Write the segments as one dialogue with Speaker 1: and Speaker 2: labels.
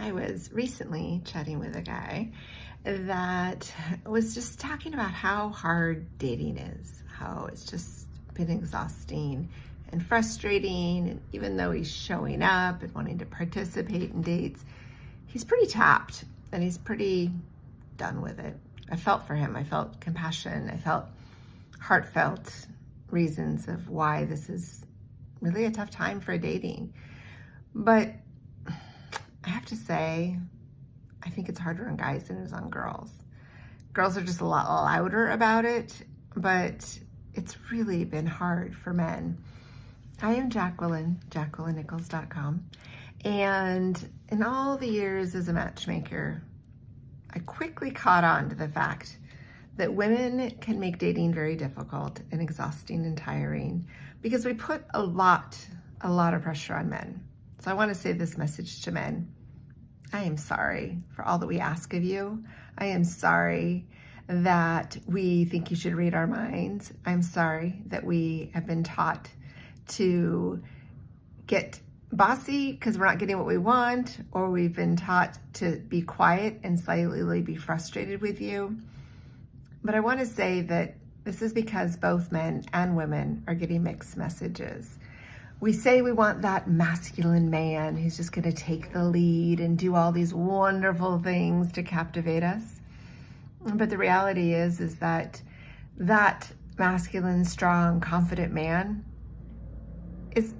Speaker 1: I was recently chatting with a guy that was just talking about how hard dating is, how it's just been exhausting and frustrating. And even though he's showing up and wanting to participate in dates, he's pretty tapped and he's pretty done with it. I felt for him. I felt compassion. I felt heartfelt reasons of why this is really a tough time for dating. But I have to say, I think it's harder on guys than it is on girls. Girls are just a lot louder about it, but it's really been hard for men. I am Jacqueline, JacquelineNichols.com. And in all the years as a matchmaker, I quickly caught on to the fact that women can make dating very difficult and exhausting and tiring because we put a lot of pressure on men. So I want to say this message to men. I am sorry for all that we ask of you. I am sorry that we think you should read our minds. I'm sorry that we have been taught to get bossy because we're not getting what we want, or we've been taught to be quiet and silently be frustrated with you. But I want to say that this is because both men and women are getting mixed messages. We say we want that masculine man who's just going to take the lead and do all these wonderful things to captivate us. But the reality is that masculine, strong, confident man is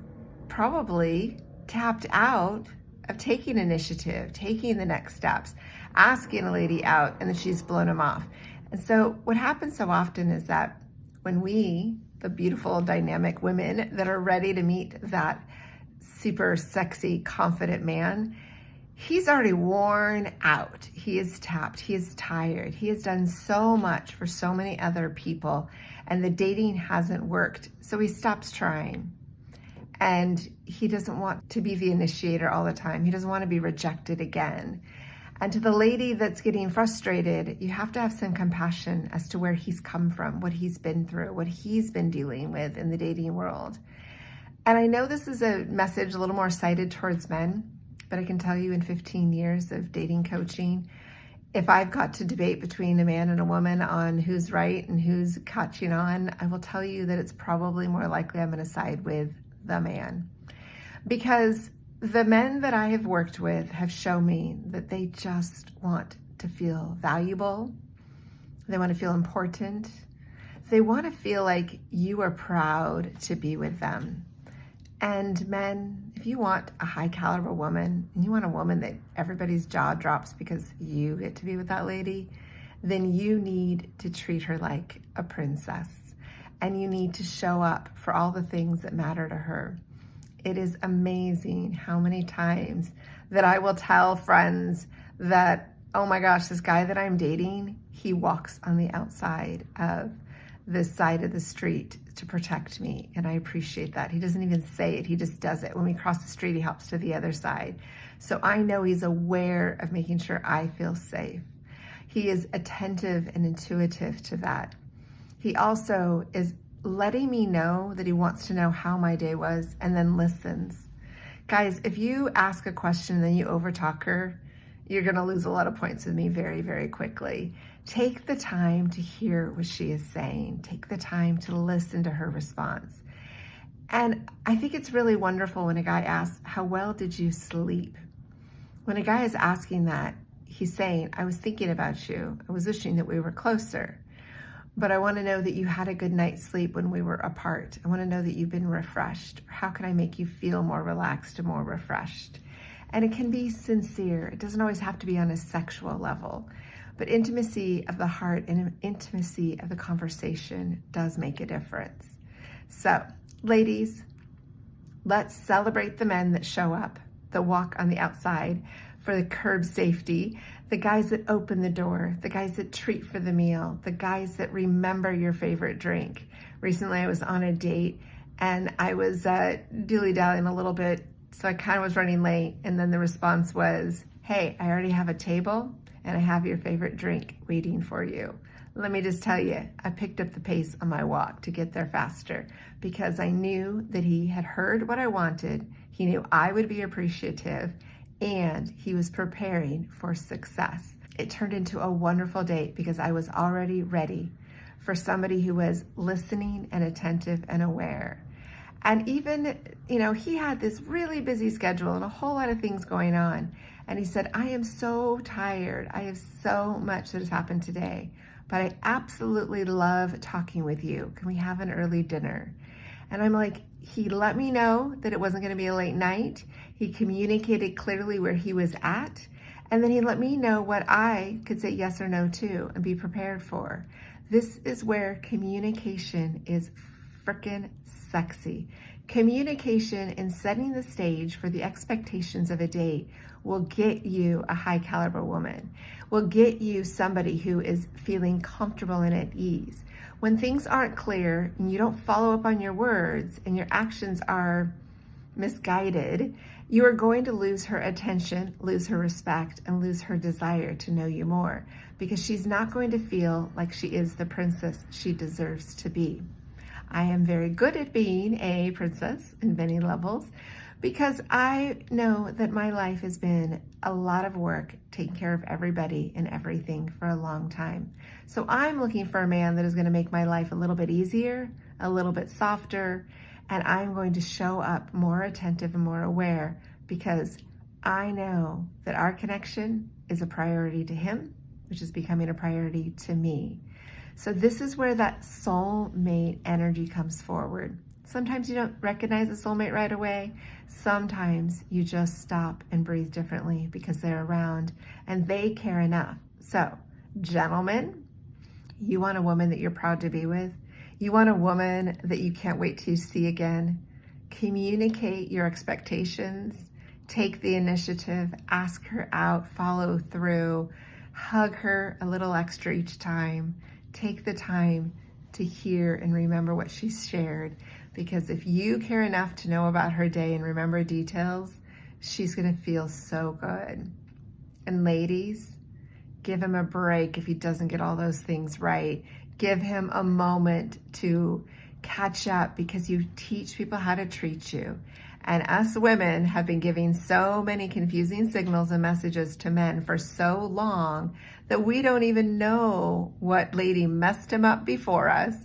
Speaker 1: probably tapped out of taking initiative, taking the next steps, asking a lady out, and then she's blown him off. And so what happens so often is that when we, the beautiful, dynamic women that are ready to meet that super sexy, confident man, he's already worn out. He is tapped. He is tired. He has done so much for so many other people, and the dating hasn't worked. So he stops trying. And he doesn't want to be the initiator all the time. He doesn't want to be rejected again. And to the lady that's getting frustrated, you have to have some compassion as to where he's come from, what he's been through, what he's been dealing with in the dating world. And I know this is a message a little more cited towards men, but I can tell you in 15 years of dating coaching, if I've got to debate between a man and a woman on who's right and who's catching on, I will tell you that it's probably more likely I'm going to side with the man. Because the men that I have worked with have shown me that they just want to feel valuable. They want to feel important. They want to feel like you are proud to be with them. And men, if you want a high caliber woman, and you want a woman that everybody's jaw drops because you get to be with that lady, then you need to treat her like a princess. And you need to show up for all the things that matter to her. It is amazing how many times that I will tell friends that, oh my gosh, this guy that I'm dating, he walks on the outside of this side of the street to protect me. And I appreciate that. He doesn't even say it. He just does it. When we cross the street, he hops to the other side. So I know he's aware of making sure I feel safe. He is attentive and intuitive to that. He also is letting me know that he wants to know how my day was and then listens. Guys, if you ask a question and then you overtalk her, you're going to lose a lot of points with me very, very quickly. Take the time to hear what she is saying. Take the time to listen to her response. And I think it's really wonderful when a guy asks, how well did you sleep? When a guy is asking that, he's saying, I was thinking about you. I was wishing that we were closer. But I want to know that you had a good night's sleep when we were apart. I want to know that you've been refreshed. How can I make you feel more relaxed and more refreshed? And it can be sincere. It doesn't always have to be on a sexual level. But intimacy of the heart and intimacy of the conversation does make a difference. So, ladies, let's celebrate the men that show up, that walk on the outside for the curb safety, the guys that open the door, the guys that treat for the meal, the guys that remember your favorite drink. Recently, I was on a date and I was dilly-dallying a little bit, so I kind of was running late. And then the response was, hey, I already have a table and I have your favorite drink waiting for you. Let me just tell you, I picked up the pace on my walk to get there faster because I knew that he had heard what I wanted. He knew I would be appreciative, and he was preparing for success. It turned into a wonderful date because I was already ready for somebody who was listening and attentive and aware. And even, he had this really busy schedule and a whole lot of things going on. And he said, I am so tired. I have so much that has happened today, but I absolutely love talking with you. Can we have an early dinner? And I'm like, he let me know that it wasn't going to be a late night. He communicated clearly where he was at. And then he let me know what I could say yes or no to and be prepared for. This is where communication is freaking sexy. Communication and setting the stage for the expectations of a date will get you a high caliber woman, will get you somebody who is feeling comfortable and at ease. When things aren't clear and you don't follow up on your words and your actions are misguided, you are going to lose her attention, lose her respect, and lose her desire to know you more, because she's not going to feel like she is the princess she deserves to be. I am very good at being a princess in many levels because I know that my life has been a lot of work taking care of everybody and everything for a long time. So I'm looking for a man that is going to make my life a little bit easier, a little bit softer, and I'm going to show up more attentive and more aware because I know that our connection is a priority to him, which is becoming a priority to me. So this is where that soulmate energy comes forward. Sometimes you don't recognize a soulmate right away. Sometimes you just stop and breathe differently because they're around and they care enough. So, gentlemen, you want a woman that you're proud to be with. You want a woman that you can't wait to see again. Communicate your expectations. Take the initiative. Ask her out. Follow through. Hug her a little extra each time. Take the time to hear and remember what she's shared, because if you care enough to know about her day and remember details, she's going to feel so good. And ladies, give him a break if he doesn't get all those things right. Give him a moment to catch up, because you teach people how to treat you. And us women have been giving so many confusing signals and messages to men for so long that we don't even know what lady messed him up before us,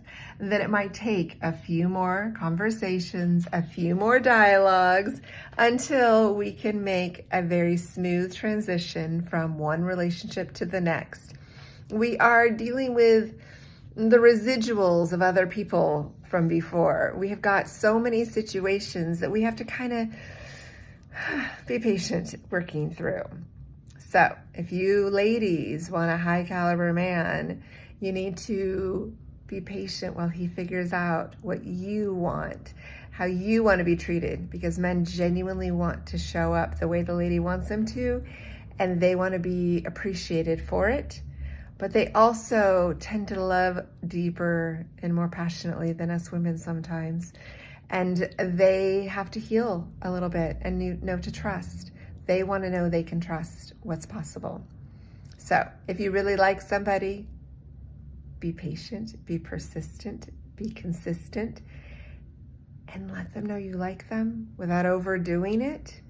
Speaker 1: that it might take a few more conversations, a few more dialogues until we can make a very smooth transition from one relationship to the next. We are dealing with the residuals of other people from before. We have got so many situations that we have to kind of be patient working through. So if you ladies want a high caliber man, you need to be patient while he figures out what you want, how you want to be treated, because men genuinely want to show up the way the lady wants them to, and they want to be appreciated for it. But they also tend to love deeper and more passionately than us women sometimes. And they have to heal a little bit and know to trust. They want to know they can trust what's possible. So if you really like somebody, be patient, be persistent, be consistent, and let them know you like them without overdoing it,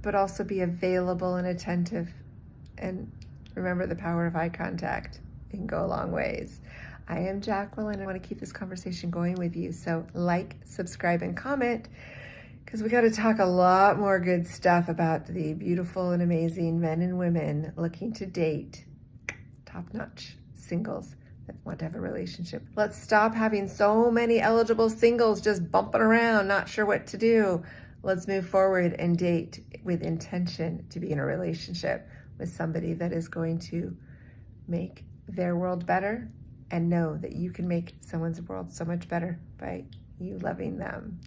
Speaker 1: but also be available and attentive. And remember the power of eye contact. It can go a long ways. I am Jacqueline. I want to keep this conversation going with you. So like, subscribe, and comment, because we got to talk a lot more good stuff about the beautiful and amazing men and women looking to date top-notch singles that want to have a relationship. Let's stop having so many eligible singles just bumping around, not sure what to do. Let's move forward and date with intention to be in a relationship with somebody that is going to make their world better, and know that you can make someone's world so much better by you loving them.